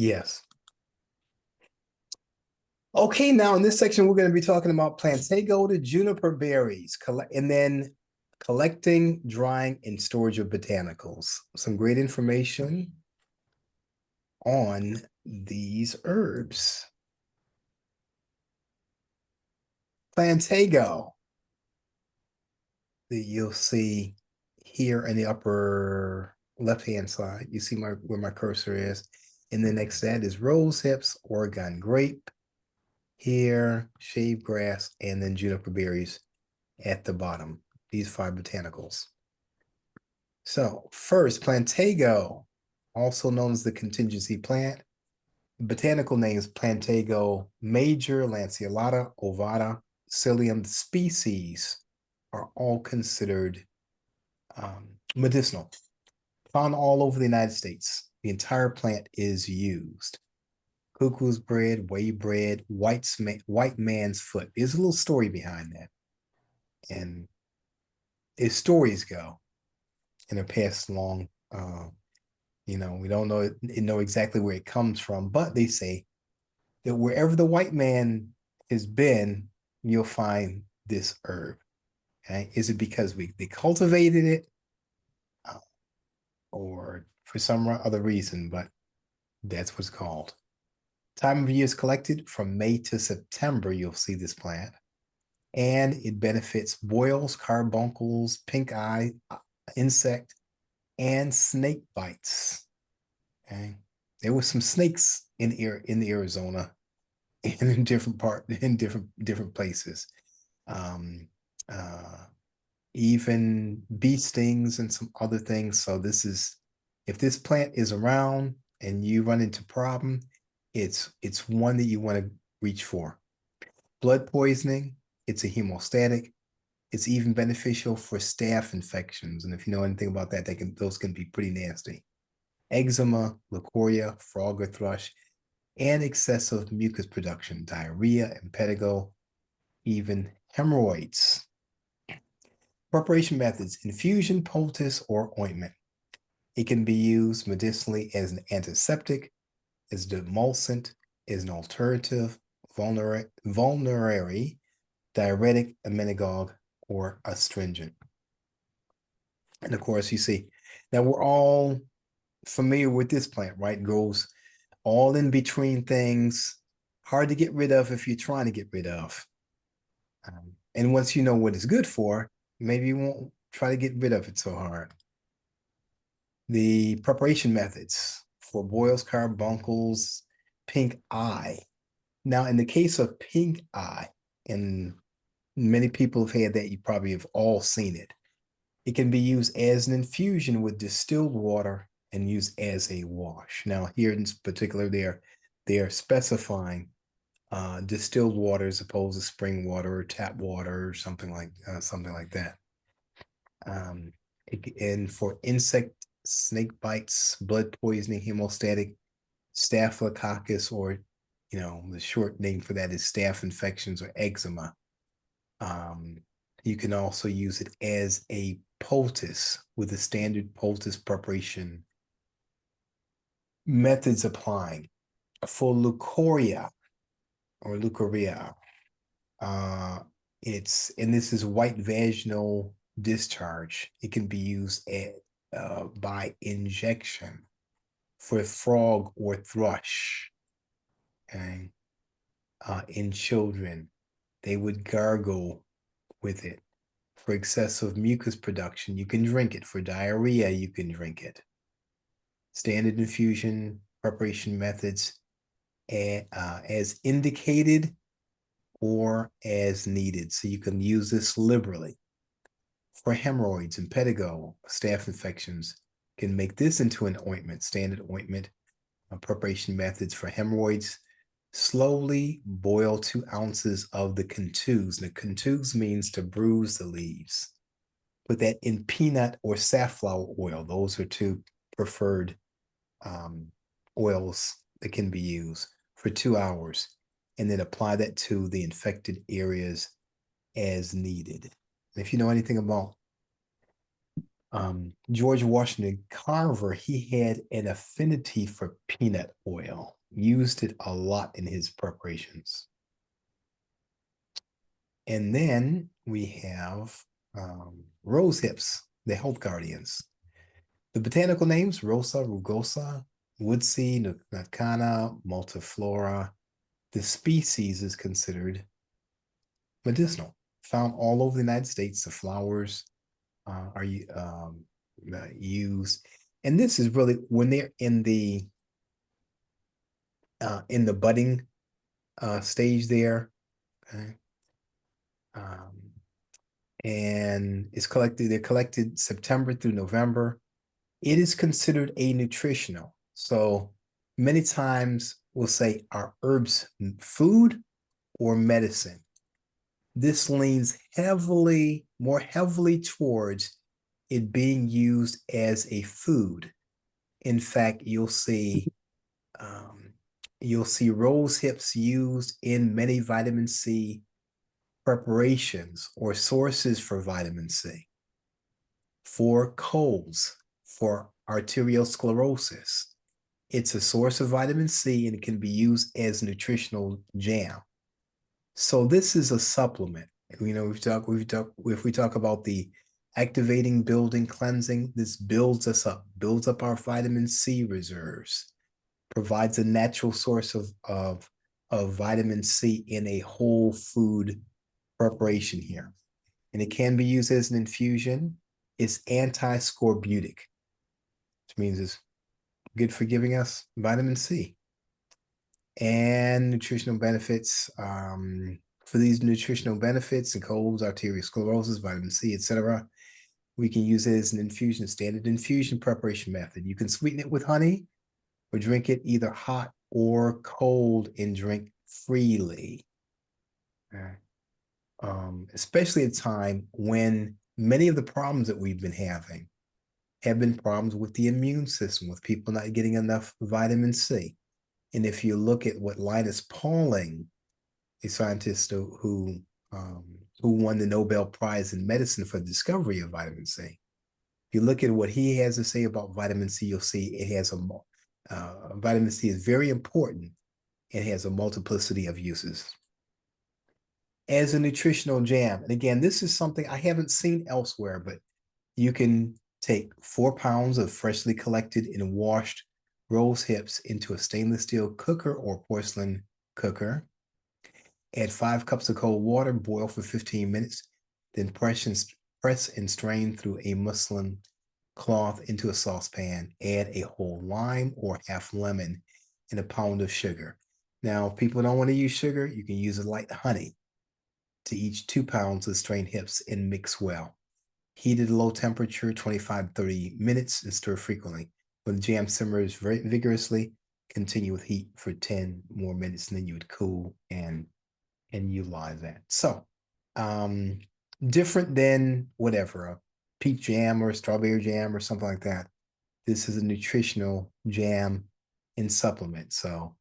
Yes. Okay, now in this section, we're going to be talking about Plantago to Juniper Berries, and then collecting, drying, and storage of botanicals. Some great information on these herbs. Plantago, that you'll see here in the upper left-hand side. You see where my cursor is. And then next to that is rose hips, Oregon grape, here, shave grass, and then juniper berries at the bottom. These 5 botanicals. So first, Plantago, also known as the contingency plant. Botanical names Plantago major, lanceolata, ovata, psyllium. Species are all considered medicinal. Found all over the United States. The entire plant is used. Cuckoo's bread, whey bread, white man's foot. There's a little story behind that. And as stories go, and they're passed along, we don't know exactly where it comes from, but they say that wherever the white man has been, you'll find this herb. Okay? Is it because they cultivated it, or for some other reason? But that's what's called. Time of year is collected from May to September. You'll see this plant, and it benefits boils, carbuncles, pink eye, insect, and snake bites. Okay, there were some snakes in Arizona, and in different places. Um, Even bee stings and some other things. So if this plant is around and you run into problem, it's one that you want to reach for. Blood poisoning, it's a hemostatic. It's even beneficial for staph infections. And if you know anything about that, those can be pretty nasty. Eczema, leucorrhea, frog or thrush, and excessive mucus production, diarrhea, impetigo, even hemorrhoids. Preparation methods: infusion, poultice, or ointment. It can be used medicinally as an antiseptic, as an emulsant, as an alternative, vulnerary, diuretic, emmenagogue, or astringent. And of course, you see, now we're all familiar with this plant, right? It goes all in between things, hard to get rid of if you're trying to get rid of. And once you know what it's good for, maybe you won't try to get rid of it so hard. The preparation methods for boils, carbuncles, pink eye. Now, in the case of pink eye, and many people have had that, you probably have all seen it. It can be used as an infusion with distilled water and used as a wash. Now, here in particular, they are specifying distilled water as opposed to spring water or tap water or something like that. And for insect, snake bites, blood poisoning, hemostatic, staphylococcus, or the short name for that is staph infections or eczema. You can also use it as a poultice with the standard poultice preparation methods applying. For leucorrhea, and this is white vaginal discharge. It can be used by injection. For frog or thrush, okay, in children, they would gargle with it. For excessive mucus production, you can drink it. For diarrhea, you can drink it. Standard infusion preparation methods as indicated or as needed. So you can use this liberally. For hemorrhoids, impetigo, staph infections, can make this into an ointment, standard ointment. Preparation methods for hemorrhoids: slowly boil 2 ounces of the contuze. Now, contuze means to bruise the leaves. Put that in peanut or safflower oil. Those are 2 preferred oils that can be used for 2 hours, and then apply that to the infected areas as needed. And if you know anything about George Washington Carver, he had an affinity for peanut oil, used it a lot in his preparations. And then we have rose hips, the health guardians. The botanical names, Rosa rugosa, woodseed, Nacana, multiflora. The species is considered medicinal, found all over the United States. The flowers are used, and this is really when they're in the budding stage there. Okay. Um, and it's collected. They're collected September through November. It is considered a nutritional. So many times we'll say, are herbs food or medicine? This leans more heavily towards it being used as a food. In fact, you'll see rose hips used in many vitamin C preparations or sources for vitamin C, for colds, for arteriosclerosis. It's a source of vitamin C and it can be used as nutritional jam. So this is a supplement. If we talk about the activating, building, cleansing, this builds us up, builds up our vitamin C reserves, provides a natural source of vitamin C in a whole food preparation here. And it can be used as an infusion. It's anti-scorbutic, which means it's good for giving us vitamin C. And nutritional benefits. For these nutritional benefits and colds, arteriosclerosis, vitamin C, etc., we can use it as an infusion, standard infusion preparation method. You can sweeten it with honey or drink it either hot or cold and drink freely. Especially at a time when many of the problems that we've been having have been problems with the immune system, with people not getting enough vitamin C. And if you look at what Linus Pauling, a scientist who won the Nobel Prize in medicine for the discovery of vitamin C, if you look at what he has to say about vitamin C, you'll see it has vitamin C is very important. It has a multiplicity of uses. As a nutritional jam, and again, this is something I haven't seen elsewhere, but you can take 4 pounds of freshly collected and washed rose hips into a stainless steel cooker or porcelain cooker. Add 5 cups of cold water, boil for 15 minutes, then press and strain through a muslin cloth into a saucepan. Add a whole lime or half lemon and a pound of sugar. Now, if people don't want to use sugar, you can use a light honey to each 2 pounds of strained hips and mix well. Heat at low temperature, 25-30 minutes, and stir frequently. When the jam simmers very vigorously, continue with heat for 10 more minutes, and then you would cool and utilize that. So, different than whatever, a peach jam or a strawberry jam or something like that. This is a nutritional jam and supplement. So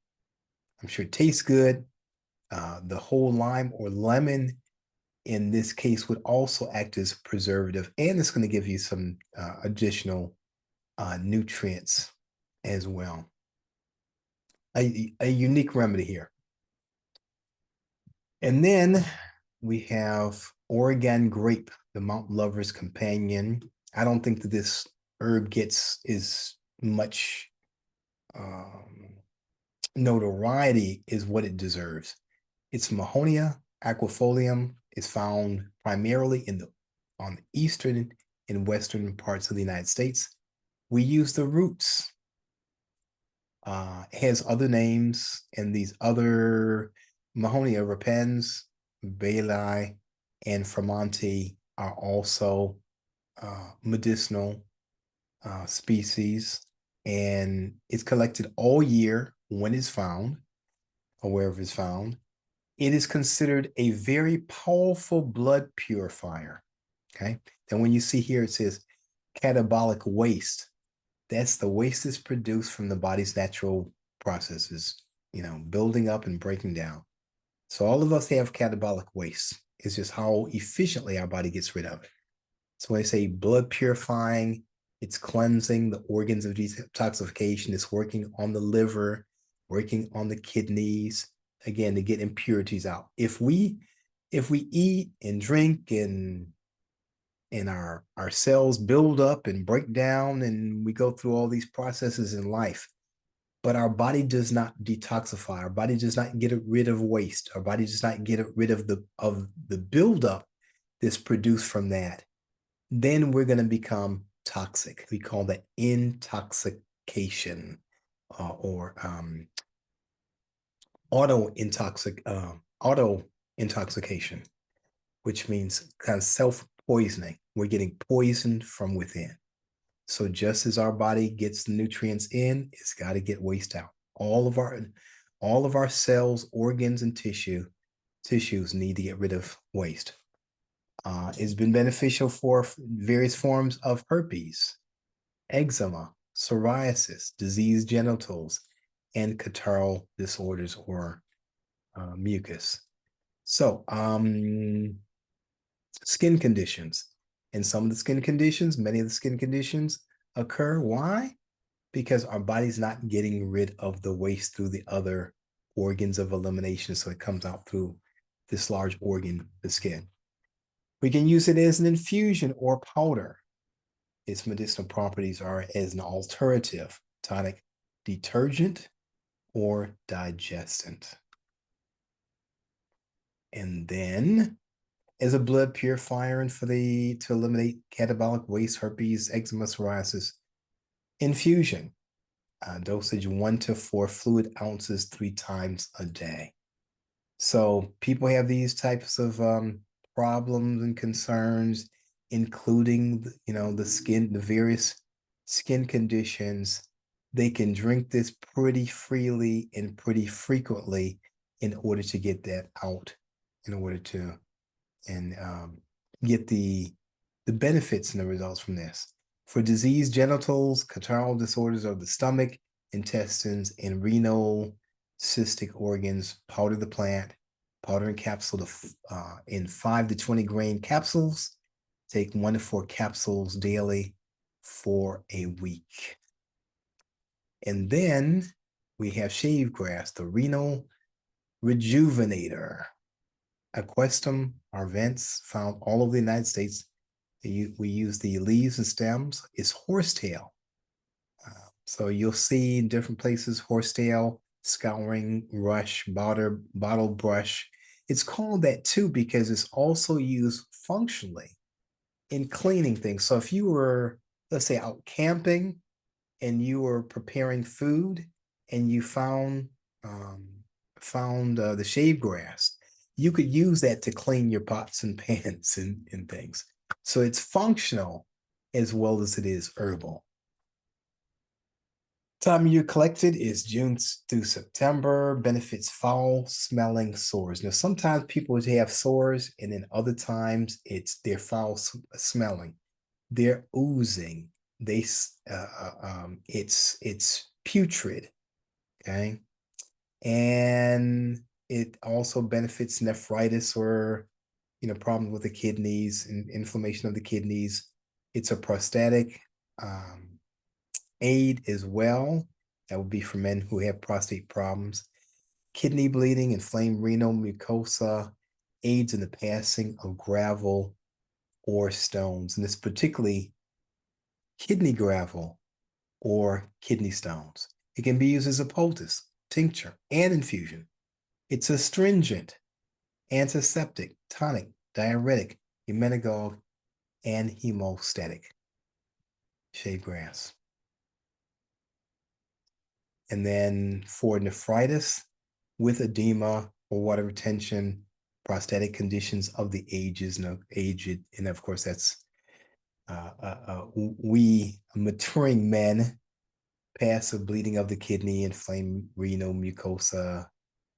I'm sure it tastes good. The whole lime or lemon in this case would also act as a preservative, and it's going to give you some additional nutrients as well. A unique remedy here. And then we have Oregon Grape, the mountain lover's companion. I don't think that this herb gets as much notoriety as what it deserves. It's Mahonia aquifolium. Is found primarily on the eastern and western parts of the United States. We use the roots. It has other names, and these other Mahonia repens, Bailey, and Framonti are also medicinal species, and it's collected all year when it's found, or wherever it's found. It is considered a very powerful blood purifier. Okay. Then when you see here, it says catabolic waste. That's the waste that's produced from the body's natural processes, building up and breaking down. So all of us have catabolic waste. It's just how efficiently our body gets rid of it. So when I say blood purifying, it's cleansing the organs of detoxification. It's working on the liver, working on the kidneys, again, to get impurities out. If we eat and drink and our cells build up and break down and we go through all these processes in life, but our body does not detoxify, our body does not get rid of waste, our body does not get rid of the buildup that's produced from that, then we're going to become toxic. We call that intoxication, or auto intoxication, which means kind of self poisoning. We're getting poisoned from within. So just as our body gets the nutrients in, it's got to get waste out. All of our cells, organs, and tissues need to get rid of waste. It's been beneficial for various forms of herpes, eczema, psoriasis, diseased genitals, and catarrhal disorders or mucus. So, skin conditions. And some of the skin conditions, many of the skin conditions occur. Why? Because our body's not getting rid of the waste through the other organs of elimination. So it comes out through this large organ, the skin. We can use it as an infusion or powder. Its medicinal properties are as an alternative tonic detergent or digestant. And then as a blood purifier and to eliminate catabolic waste, herpes, eczema, psoriasis, infusion, dosage 1 to 4 fluid ounces 3 times a day. So people have these types of problems and concerns, including the various skin conditions. They can drink this pretty freely and pretty frequently in order to get that out, in order to get the benefits and the results from this. For diseased genitals, catarrhal disorders of the stomach, intestines, and renal cystic organs, powder the plant, powder and capsule in 5 to 20 grain capsules. Take 1 to 4 capsules daily for a week. And then we have shave grass, the renal rejuvenator. Equisetum arvents, found all over the United States. We use the leaves and stems. It's horsetail. So you'll see in different places horsetail, scouring, rush, bottle brush. It's called that too because it's also used functionally in cleaning things. So if you were, let's say, out camping and you were preparing food and you found the shave grass, you could use that to clean your pots and pans and things. So it's functional as well as it is herbal. Time you collect it is June through September. Benefits foul smelling sores. Now, sometimes people have sores, and then other times they're foul smelling. They're oozing. It's putrid. Okay, and it also benefits nephritis or problems with the kidneys and inflammation of the kidneys. It's a prostatic aid as well. That would be for men who have prostate problems. Kidney bleeding, inflamed renal mucosa, aids in the passing of gravel or stones. And it's particularly kidney gravel or kidney stones. It can be used as a poultice, tincture, and infusion. It's astringent, antiseptic, tonic, diuretic, emmenagogue, and hemostatic. Shave grass. And then for nephritis with edema or water retention, prostatic conditions of the aged, and of course that's we maturing men, passive bleeding of the kidney, inflamed renal mucosa,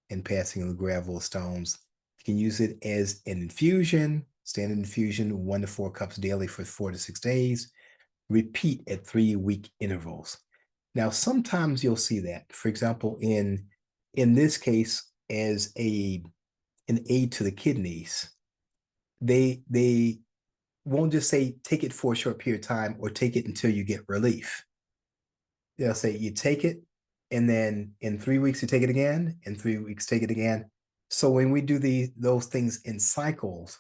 and passing of the gravel stones. You can use it as an infusion, standard infusion, 1 to 4 cups daily for 4 to 6 days. Repeat at 3-week intervals. Now, sometimes you'll see that, for example, in this case, as an aid to the kidneys, they won't just say take it for a short period of time or take it until you get relief. They'll say you take it, and then in 3 weeks you take it again, in 3 weeks take it again. So when we do those things in cycles,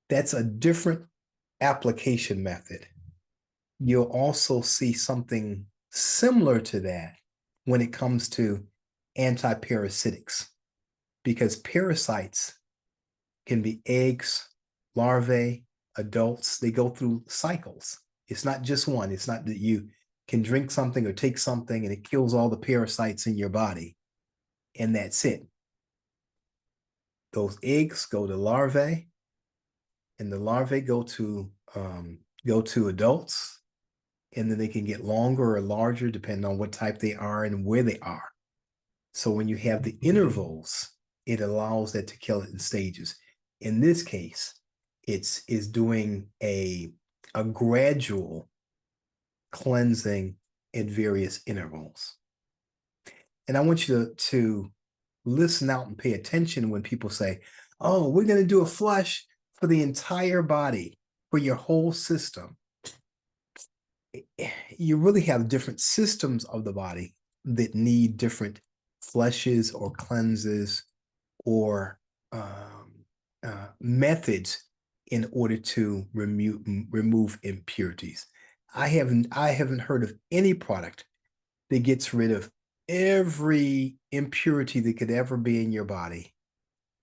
that's a different application method. You'll also see something similar to that when it comes to antiparasitics, because parasites can be eggs, larvae, adults. They go through cycles. It's not just one. It's not that you can drink something or take something and it kills all the parasites in your body, and that's it. Those eggs go to larvae, and the larvae go to adults, and then they can get longer or larger depending on what type they are and where they are. So when you have the intervals, it allows that to kill it in stages. In this case, it's is doing a gradual cleansing at various intervals. And I want you to listen out and pay attention when people say, oh, we're going to do a flush for the entire body, for your whole system. You really have different systems of the body that need different flushes or cleanses or methods in order to remove impurities. I haven't heard of any product that gets rid of every impurity that could ever be in your body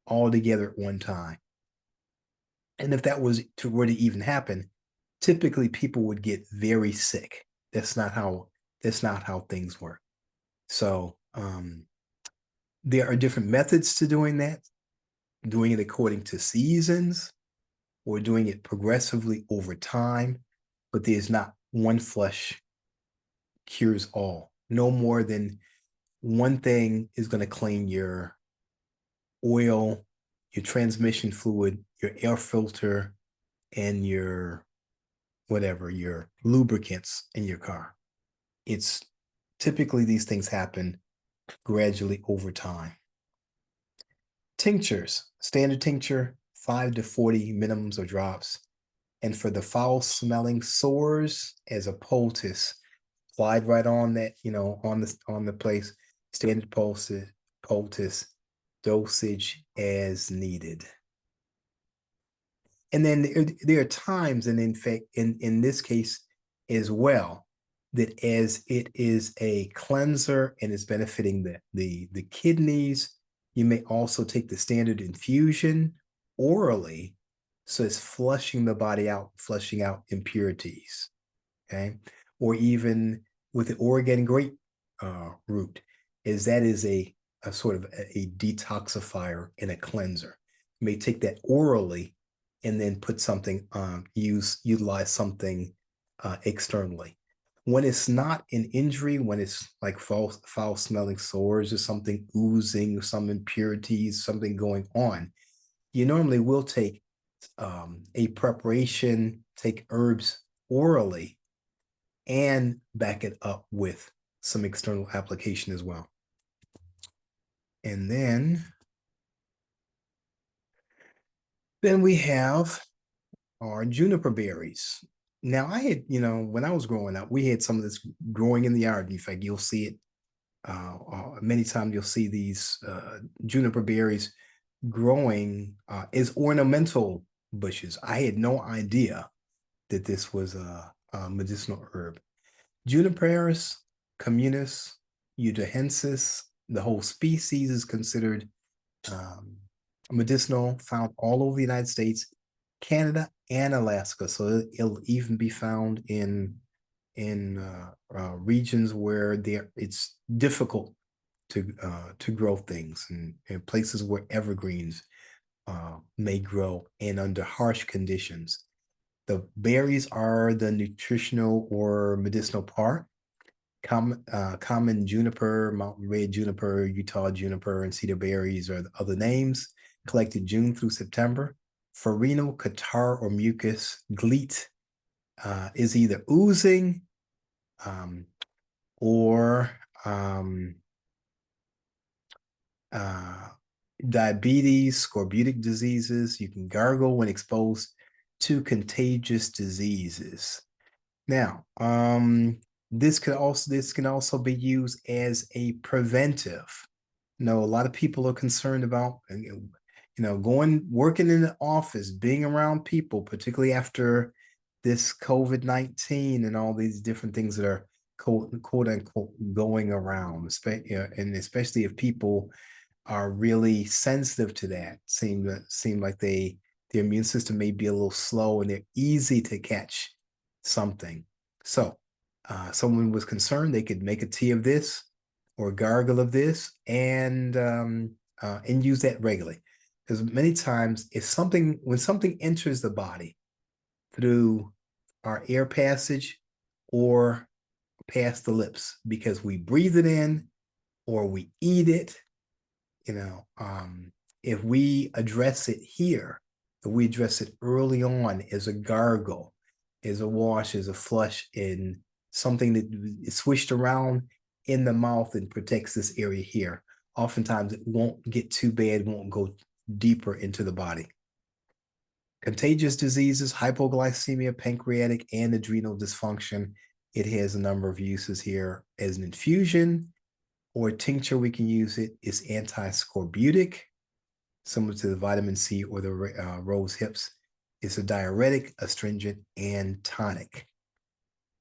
all together at one time. And if that were to even happen, typically people would get very sick. That's not how things work. So there are different methods to doing that, doing it according to seasons or doing it progressively over time, but there's not one flush cures all. No more than one thing is going to clean your oil, your transmission fluid, your air filter, and your whatever, your lubricants in your car. It's typically these things happen gradually over time. Tinctures, standard tincture, 5 to 40 minimums or drops. And for the foul smelling sores, as a poultice, applied right on that, on the place, standard poultice, dosage as needed. And then there are times, and in fact, in this case as well, that as it is a cleanser and is benefiting the kidneys, you may also take the standard infusion orally, so it's flushing the body out, flushing out impurities. Okay, or even with the Oregon Grape Root, that is a sort of a detoxifier and a cleanser. You may take that orally and then put something utilize something externally. When it's not an injury, when it's like foul smelling sores or something oozing, some impurities, something going on, you normally will take a preparation, take herbs orally, and back it up with some external application as well. And then we have our juniper berries. Now, I had, when I was growing up, we had some of this growing in the yard. In fact, you'll see it many times. You'll see these juniper berries growing as ornamental bushes. I had no idea that this was a medicinal herb. Juniperus communis udahensis, the whole species is considered medicinal, found all over the United States, Canada, and Alaska. So it'll even be found in regions where it's difficult to grow things, and places where evergreens may grow and under harsh conditions. The berries are the nutritional or medicinal part. Common juniper, mountain red juniper, Utah juniper, and cedar berries are the other names, collected June through September. For renal, catarrh, or mucus, gleat is either oozing or diabetes, scorbutic diseases. You can gargle when exposed to contagious diseases. Now, this can also be used as a preventive. A lot of people are concerned about, working in the office, being around people, particularly after this COVID-19 and all these different things that are quote unquote going around, and especially if people are really sensitive to that, seem like their immune system may be a little slow and they're easy to catch something. So, someone was concerned, they could make a tea of this or gargle of this and use that regularly. Because many times, when something enters the body through our air passage or past the lips, because we breathe it in or we eat it, if we address it here, if we address it early on as a gargle, as a wash, as a flush, in something that is swished around in the mouth and protects this area here, oftentimes it won't get too bad, won't go deeper into the body. Contagious diseases, hypoglycemia, pancreatic, and adrenal dysfunction. It has a number of uses here as an infusion or tincture. We can use it. It's anti-scorbutic, similar to the vitamin C or the rose hips. It's a diuretic, astringent, and tonic.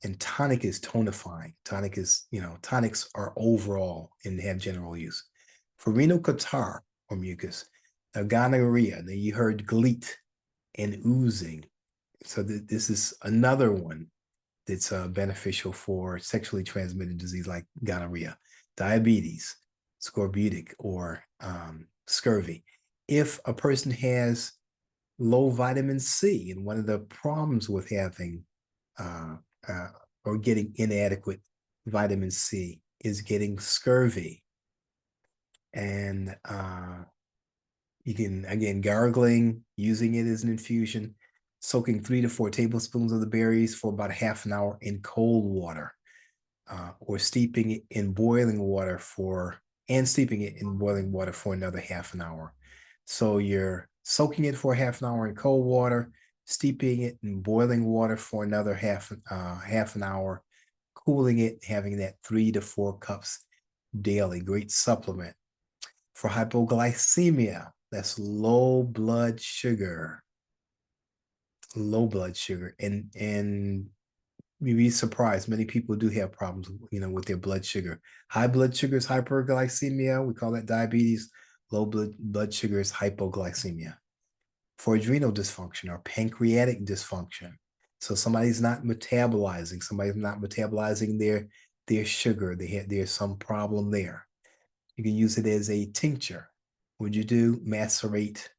And tonic is tonifying. Tonics are overall and have general use. For renal catarrh or mucus, gonorrhea, then you heard gleat and oozing. So this is another one that's beneficial for sexually transmitted disease like gonorrhea, diabetes, scorbutic, or scurvy. If a person has low vitamin C, and one of the problems with having or getting inadequate vitamin C is getting scurvy. And you can, again, gargling, using it as an infusion, soaking 3 to 4 tablespoons of the berries for about a half an hour in cold water, or steeping it in boiling water for another half an hour. So you're soaking it for a half an hour in cold water, steeping it in boiling water for another half an hour, cooling it, having that 3 to 4 cups daily. Great supplement. For hypoglycemia, that's low blood sugar. And you'd be surprised, many people do have problems, with their blood sugar. High blood sugar is hyperglycemia. We call that diabetes. Low blood sugar is hypoglycemia. For adrenal dysfunction or pancreatic dysfunction, so somebody's not metabolizing their sugar. There's some problem there. You can use it as a tincture. What you do, macerate,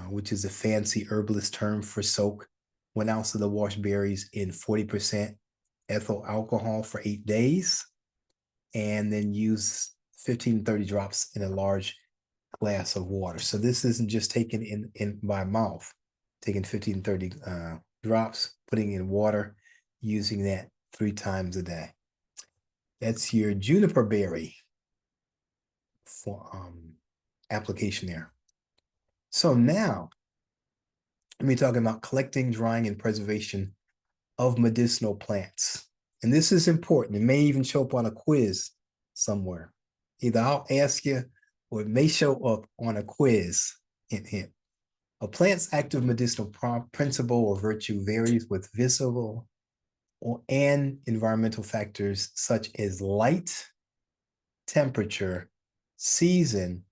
which is a fancy herbalist term for soak 1 ounce of the washed berries in 40% ethyl alcohol for 8 days, and then use 15 to 30 drops in a large glass of water. So this isn't just taken in by mouth, taking 15 to 30 drops, putting in water, using that 3 times a day. That's your juniper berry for application there. So now, let me talk about collecting, drying, and preservation of medicinal plants. And this is important. It may even show up on a quiz somewhere. Either I'll ask you, or it may show up on a quiz. Hint, hint. A plant's active medicinal principle or virtue varies with visible and environmental factors such as light, temperature, season,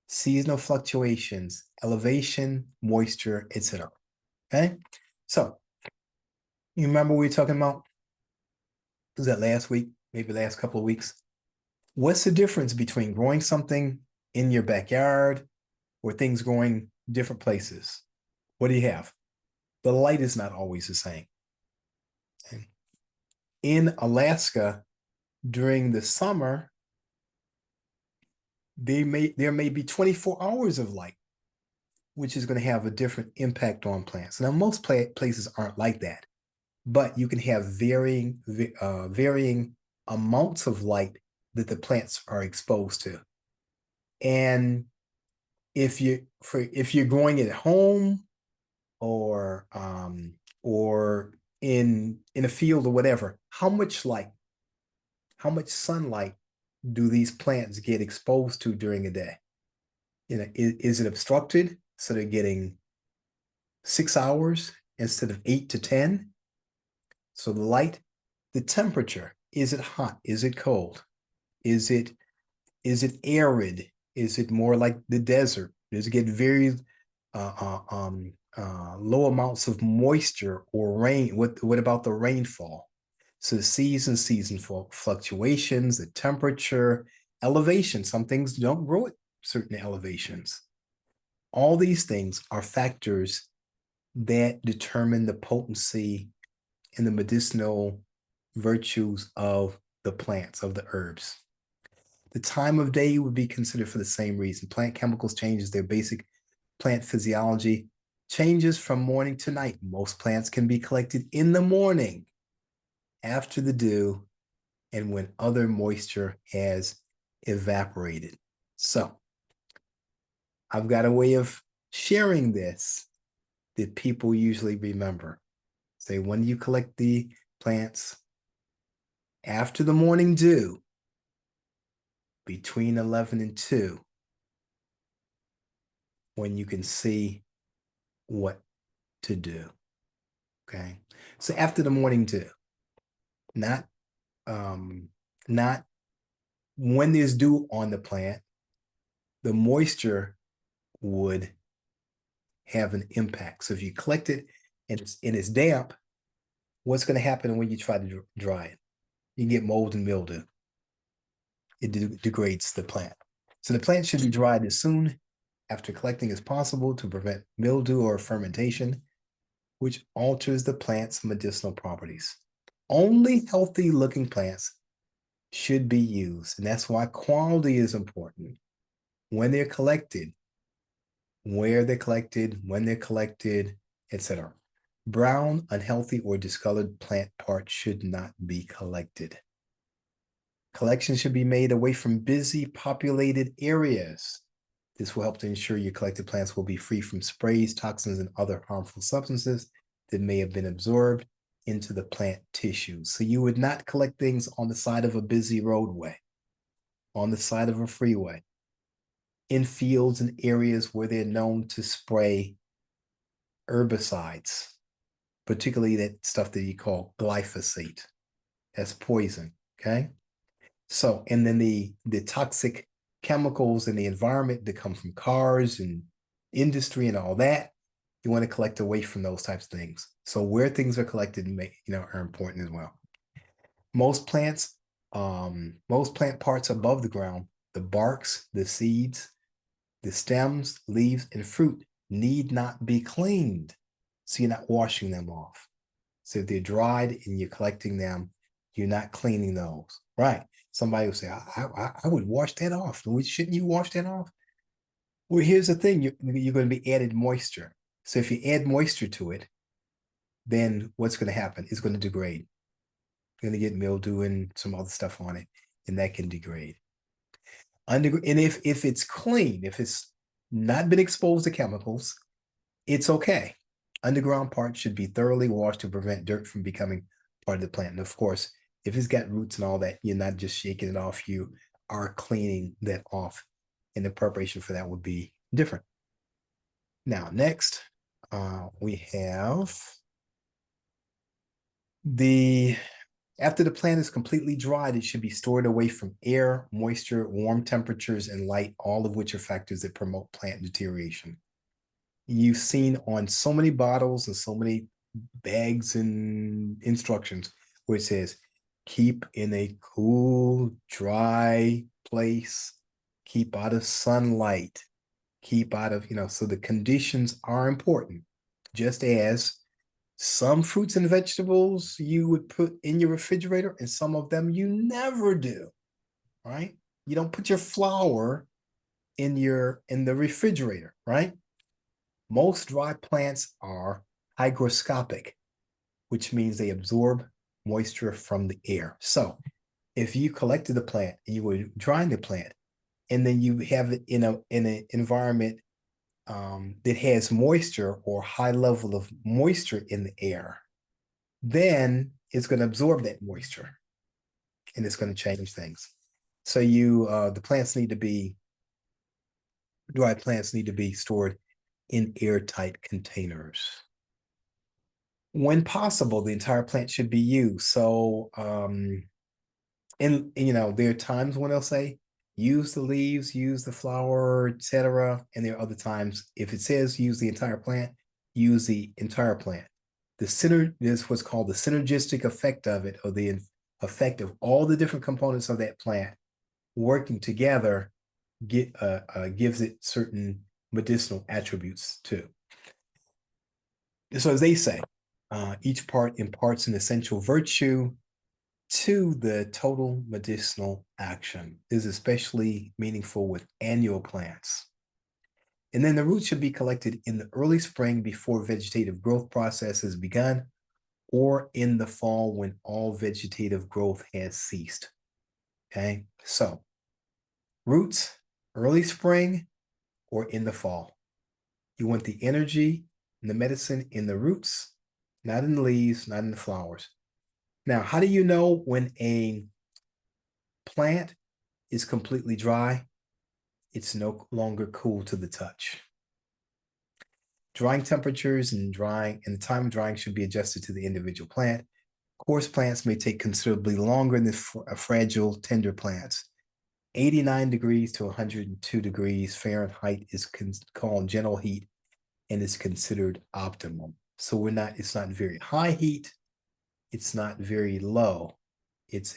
seasonal fluctuations, elevation, moisture, etc. Okay? So, you remember we were talking about, was that last week, maybe last couple of weeks? What's the difference between growing something in your backyard or things growing different places? What do you have? The light is not always the same. Okay? In Alaska, during the summer, there may be 24 hours of light, which is going to have a different impact on plants. Now, most places aren't like that, but you can have varying amounts of light that the plants are exposed to. And if you're growing it at home or in a field or whatever, how much sunlight do these plants get exposed to during a day? Is it obstructed, so they're getting 6 hours instead of 8 to 10? So the temperature, is it hot? Is it cold? Is it arid? Is it more like the desert? Does it get very low amounts of moisture or rain? What about the rainfall? So the season fluctuations, the temperature, elevation. Some things don't grow at certain elevations. All these things are factors that determine the potency and the medicinal virtues of the plants, of the herbs. The time of day would be considered for the same reason. Plant chemicals changes their basic plant physiology, changes from morning to night. Most plants can be collected in the morning after the dew and when other moisture has evaporated. So I've got a way of sharing this that people usually remember. Say, when you collect the plants after the morning dew, between 11 and 2, when you can see what to do. Okay. So after the morning dew, not not when there's dew on the plant, the moisture would have an impact. So if you collect it and it's damp, what's going to happen when you try to dry it? You get mold and mildew. It degrades the plant. So the plant should be dried as soon after collecting as possible to prevent mildew or fermentation, which alters the plant's medicinal properties. Only healthy looking plants should be used. And that's why quality is important. When they're collected, where they're collected, when they're collected, etc. Brown, unhealthy, or discolored plant parts should not be collected. Collection should be made away from busy, populated areas. This will help to ensure your collected plants will be free from sprays, toxins, and other harmful substances that may have been absorbed into the plant tissues. So you would not collect things on the side of a busy roadway, on the side of a freeway, in fields and areas where they're known to spray herbicides, particularly that stuff that you call glyphosate. That's poison, okay? So, and then the toxic chemicals in the environment that come from cars and industry and all that, you want to collect away from those types of things. So where things are collected, are important as well. Most plant parts above the ground, the barks, the seeds, the stems, leaves, and fruit need not be cleaned. So you're not washing them off. So if they're dried and you're collecting them, you're not cleaning those. Right. Somebody will say, I would wash that off. Shouldn't you wash that off? Well, here's the thing. You're going to be added moisture. So if you add moisture to it, then what's going to happen? It's going to degrade. You're going to get mildew and some other stuff on it, and that can degrade. And if it's clean, if it's not been exposed to chemicals, it's okay. Underground parts should be thoroughly washed to prevent dirt from becoming part of the plant. And of course, if it's got roots and all that, you're not just shaking it off, you are cleaning that off. And the preparation for that would be different. Now, next, we have after the plant is completely dried, it should be stored away from air, moisture, warm temperatures, and light, all of which are factors that promote plant deterioration. You've seen on so many bottles and so many bags and instructions where it says, keep in a cool, dry place, keep out of sunlight, keep out of, so the conditions are important. Just as some fruits and vegetables you would put in your refrigerator and some of them you never do, right? You don't put your flour in the refrigerator, right? Most dry plants are hygroscopic, which means they absorb moisture from the air. So if you collected the plant and you were drying the plant, and then you have it in an environment that has moisture or high level of moisture in the air, then it's going to absorb that moisture and it's going to change things. So the plants need to be, dry plants need to be stored in airtight containers. When possible, the entire plant should be used. So, and there are times when they'll say use the leaves, use the flower, etc. And there are other times if it says use the entire plant, use the entire plant. This what's called the synergistic effect of it, or the effect of all the different components of that plant working together gives it certain medicinal attributes too. So as they say, each part imparts an essential virtue to the total medicinal action. This is especially meaningful with annual plants. And then the roots should be collected in the early spring before vegetative growth process has begun, or in the fall when all vegetative growth has ceased. Okay, so roots, early spring or in the fall. You want the energy and the medicine in the roots, not in the leaves, not in the flowers. Now, how do you know when a plant is completely dry? It's no longer cool to the touch. Drying temperatures and the time of drying should be adjusted to the individual plant. Coarse plants may take considerably longer than fragile, tender plants. 89 degrees to 102 degrees Fahrenheit is called gentle heat and is considered optimum. So it's not very high heat. It's not very low. It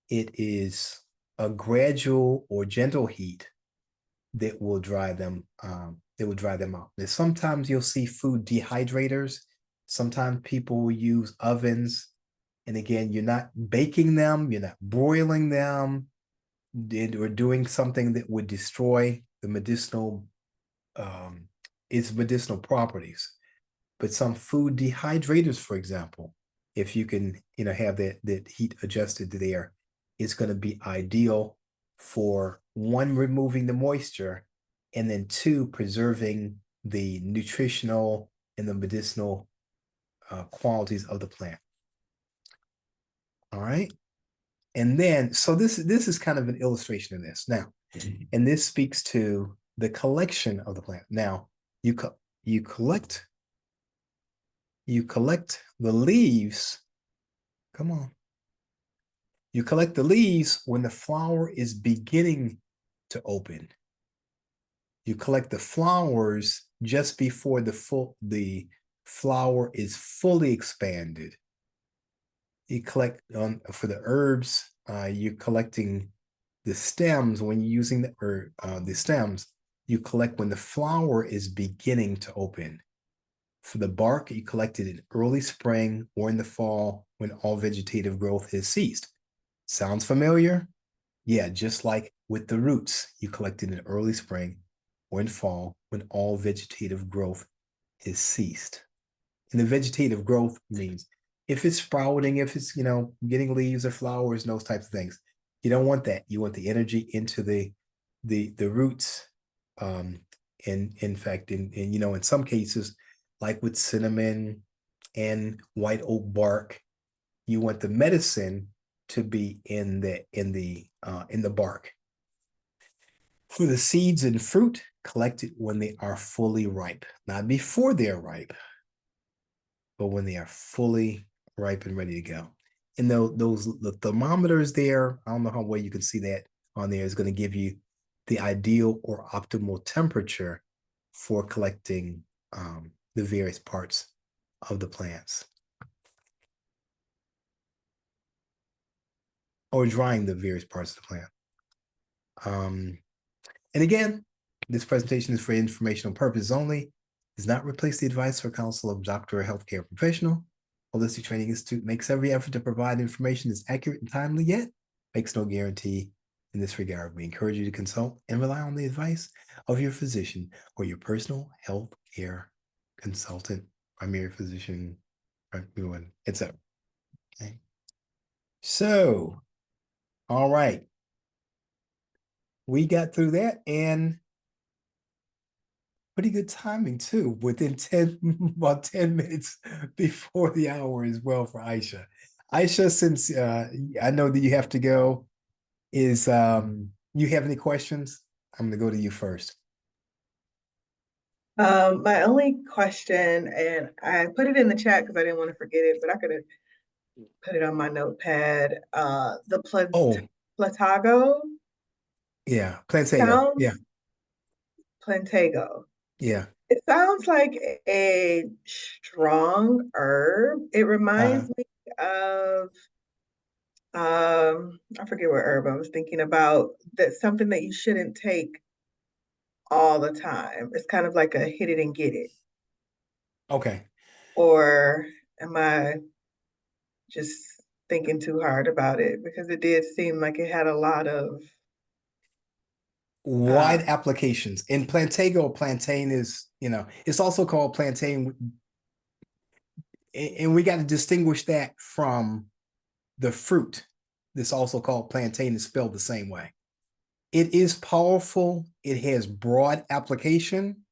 is a gradual or gentle heat that will dry them out. And sometimes you'll see food dehydrators. Sometimes people will use ovens. And again, you're not baking them, you're not broiling them, or doing something that would destroy the its medicinal properties. But some food dehydrators, for example, if you can, have that heat adjusted to there, it's going to be ideal for one, removing the moisture, and then two, preserving the nutritional and the medicinal qualities of the plant. All right. And then, so this is kind of an illustration of this. Now, and this speaks to the collection of the plant. Now, you collect the leaves. Come on. You collect the leaves when the flower is beginning to open. You collect the flowers just before the flower is fully expanded. You collect for the herbs, you're collecting the stems when you're using the stems. You collect when the flower is beginning to open. For the bark, you collect it in early spring or in the fall when all vegetative growth has ceased. Sounds familiar? Yeah, just like with the roots, you collect it in early spring or in fall when all vegetative growth has ceased. And the vegetative growth means if it's sprouting, if it's, getting leaves or flowers, and those types of things. You don't want that. You want the energy into the roots. And in fact, in some cases, like with cinnamon and white oak bark, you want the medicine to be in the bark. For the seeds and fruit, collect it when they are fully ripe, not before they're ripe, but when they are fully ripe and ready to go. And the thermometers there, I don't know how well you can see that on there, is going to give you the ideal or optimal temperature for collecting the various parts of the plants, or drying the various parts of the plant. And again, this presentation is for informational purposes only. Does not replace the advice or counsel of doctor or healthcare professional. Holistic Training Institute makes every effort to provide information that's accurate and timely, yet makes no guarantee in this regard. We encourage you to consult and rely on the advice of your physician or your personal health care consultant, primary physician, etc. Okay. So, all right. We got through that, and Pretty good timing too, within 10 about 10 minutes before the hour as well for Aisha. Aisha, since I know that you have to go, is you have any questions? I'm gonna go to you first. My only question, and I put it in the chat because I didn't want to forget it, but I could have put it on my notepad. The Oh, Plantago yeah, Plantago. Yeah, sounds Plantago. yeah. It sounds like a strong herb. It Uh-huh. reminds me of I forget what herb I was thinking about. That's something that you shouldn't take all the time. It's kind of like a hit it and get it. Okay. Or am I just thinking too hard about it? Because it did seem like it had a lot of uh Wide applications. And Plantago, plantain is, it's also called plantain, and we got to distinguish that from the fruit. That's also called plantain, is spelled the same way. It is powerful. It has broad application,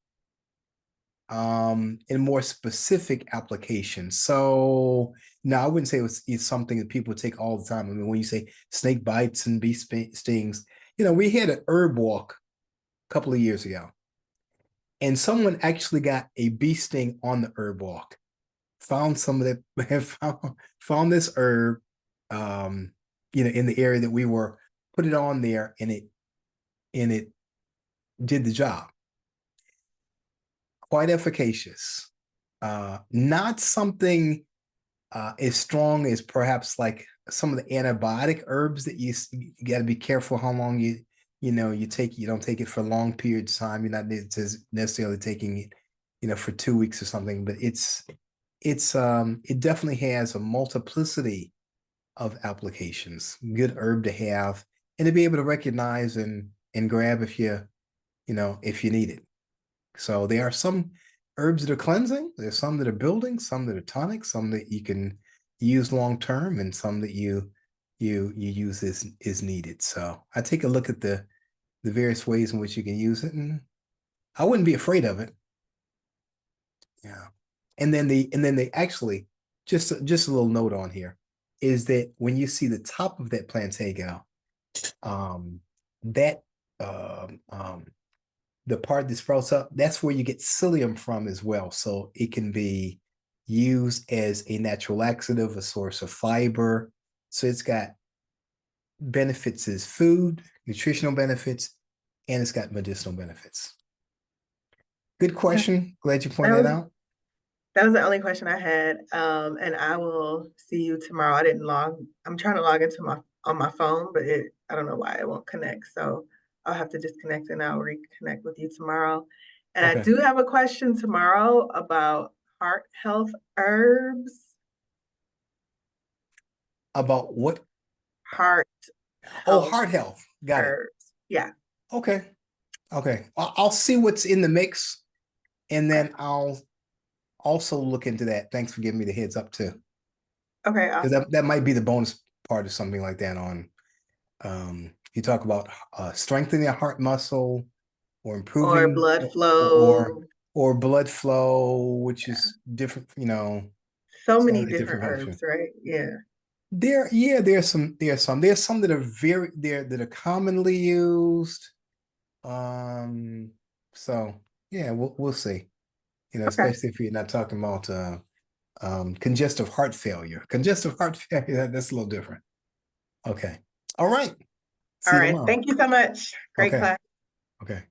and more specific application. So no, I wouldn't say it's something that people take all the time. I mean, when you say snake bites and bee stings, we had an herb walk a couple of years ago, and someone actually got a bee sting on the herb walk. Found some of that, found this herb, in the area that we were, put it on there, and it did the job. Quite efficacious. Not something as strong as perhaps like some of the antibiotic herbs that you got to be careful how long you take. You don't take it for long periods of time. You're not necessarily taking it, for 2 weeks or something. But it definitely has a multiplicity of applications. Good herb to have and to be able to recognize and grab if you need it. So there are some herbs that are cleansing. There's some that are building, some that are tonic, some that you can use long term, and some that you use as needed. So I take a look at the various ways in which you can use it, and I wouldn't be afraid of it. Yeah. And then they actually, just a little note on here, is that when you see the top of that Plantago, um, that um, um, the part that sprouts up, that's where you get psyllium from as well. So it can be used as a natural laxative, a source of fiber. So it's got benefits as food, nutritional benefits, and it's got medicinal benefits. Good question. Glad you that pointed that was out. that was the only question I had. And I will see you tomorrow. I didn't log. I'm trying to log into my on my phone, but I don't know why it won't connect. So I'll have to disconnect and I'll reconnect with you tomorrow. And I Okay. do have a question tomorrow about heart health herbs. About what? Heart Oh, health heart health. Got it. herbs. Yeah. Okay. Okay. I'll see what's in the mix, and Okay. then I'll also look into that. Thanks for giving me the heads up too, Okay. because Awesome. that might be the bonus part of something like that. You talk about strengthening the heart muscle, or Or improving, blood or flow. or blood flow, which Yeah. is different. So many Slightly different different function. herbs, right? Yeah. Yeah, there's some that are very there that are commonly used. Um, so yeah, we'll see. Okay. Especially if you're not talking about congestive heart failure. Congestive heart failure, that's a little different. Okay. All right. All See you right. tomorrow. Thank you so much. Great Okay. class. Okay.